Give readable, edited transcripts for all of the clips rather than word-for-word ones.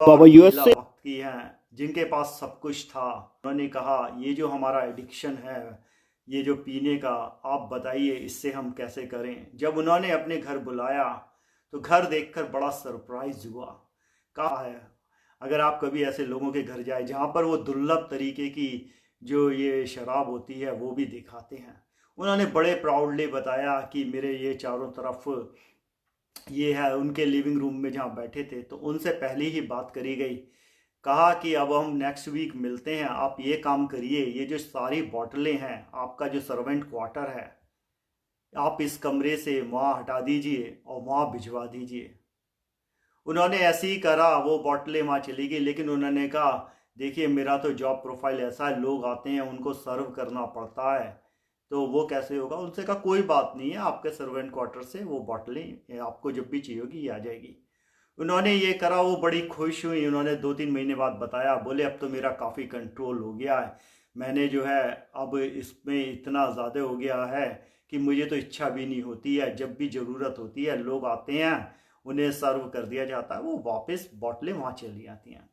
बाबा US से। वक्त की हैं जिनके पास सब कुछ था। उन्होंने कहा ये जो हमारा एडिक्शन है, ये जो पीने का, आप बताइए इससे हम कैसे करें। जब उन्होंने अपने घर बुलाया तो घर देखकर बड़ा सरप्राइज हुआ। कहा है अगर आप कभी ऐसे लोगों के घर जाए जहाँ पर वो दुर्लभ तरीके की जो ये शराब होती है वो भी दिखाते हैं। उन्होंने बड़े प्राउडली बताया कि मेरे ये चारों तरफ ये है। उनके लिविंग रूम में जहाँ बैठे थे तो उनसे पहले ही बात करी गई। कहा कि अब हम नेक्स्ट वीक मिलते हैं, आप ये काम करिए, ये जो सारी बॉटलें हैं, आपका जो सर्वेंट क्वार्टर है, आप इस कमरे से वहाँ हटा दीजिए और वहाँ भिजवा दीजिए। उन्होंने ऐसे ही करा, वो बॉटलें वहाँ चली गई। लेकिन उन्होंने कहा देखिए मेरा तो जॉब प्रोफाइल ऐसा है, लोग आते हैं उनको सर्व करना पड़ता है, तो वो कैसे होगा। उनसे कहा कोई बात नहीं है, आपके सर्वेंट क्वार्टर से वो बॉटलें आपको जब भी चाहिए होगी ये आ जाएगी। उन्होंने ये करा, वो बड़ी खुश हुई। उन्होंने 2-3 महीने बाद बताया, बोले अब तो मेरा काफ़ी कंट्रोल हो गया है। मैंने जो है अब इसमें इतना ज़्यादा हो गया है कि मुझे तो इच्छा भी नहीं होती है, जब भी ज़रूरत होती है लोग आते हैं, उन्हें सर्व कर दिया जाता है, वो वापस बॉटलें वहाँ चली आती हैं।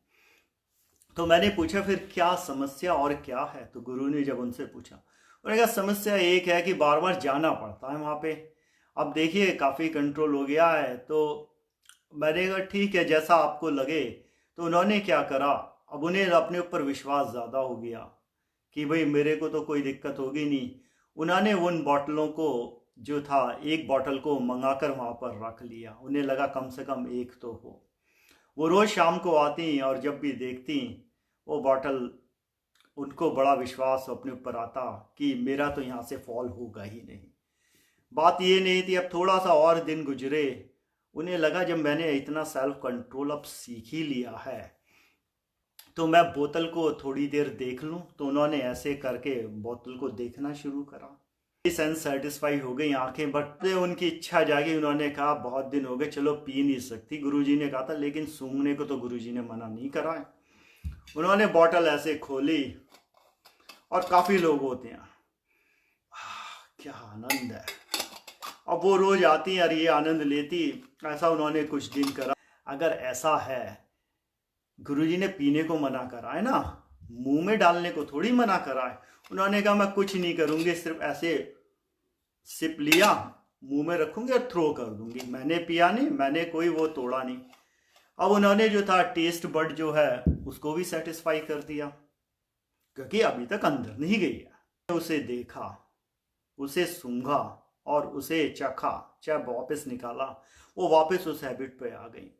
तो मैंने पूछा फिर क्या समस्या और क्या है। तो गुरु ने जब उनसे पूछा, उन्होंने कहा समस्या एक है कि बार बार जाना पड़ता है वहाँ पे। अब देखिए काफ़ी कंट्रोल हो गया है। तो मैंने कहा ठीक है जैसा आपको लगे। तो उन्होंने क्या करा, अब उन्हें अपने ऊपर विश्वास ज़्यादा हो गया कि भाई मेरे को तो कोई दिक्कत होगी नहीं। उन्होंने उन बॉटलों को जो था, एक बॉटल को मंगाकर वहाँ पर रख लिया। उन्हें लगा कम से कम एक तो हो। वो रोज़ शाम को आती और जब भी देखती वो बॉटल, उनको बड़ा विश्वास अपने ऊपर आता कि मेरा तो यहाँ से फॉल होगा ही नहीं। बात ये नहीं थी, अब थोड़ा सा और दिन गुजरे। उन्हें लगा जब मैंने इतना सेल्फ कंट्रोल अब सीख ही लिया है तो मैं बोतल को थोड़ी देर देख लूं। तो उन्होंने ऐसे करके बोतल को देखना शुरू करा। सेंस सेटिस्फाई हो गई आंखें, बट उनकी इच्छा जागी। उन्होंने कहा बहुत दिन हो गए, चलो पी नहीं सकती, गुरुजी ने कहा था, लेकिन सूंघने को तो गुरुजी ने मना नहीं करा है। उन्होंने बोतल ऐसे खोली और काफी लोग होते हैं, क्या आनंद है। अब वो रोज आती और ये आनंद लेती। ऐसा उन्होंने कुछ दिन करा। अगर ऐसा है, गुरुजी ने पीने को मना करा है ना, मुंह में डालने को थोड़ी मना करा है। उन्होंने कहा मैं कुछ नहीं करूंगी, सिर्फ ऐसे सिप लिया, मुंह में रखूंगी और थ्रो कर दूंगी। मैंने पिया नहीं, मैंने कोई वो तोड़ा नहीं। अब उन्होंने जो था टेस्ट बड जो है उसको भी सेटिस्फाई कर दिया, क्योंकि अभी तक अंदर नहीं गई है। उसे देखा, उसे सूंघा और उसे चखा, चाहे वापस निकाला, वो वापस उस हैबिट पे आ गई।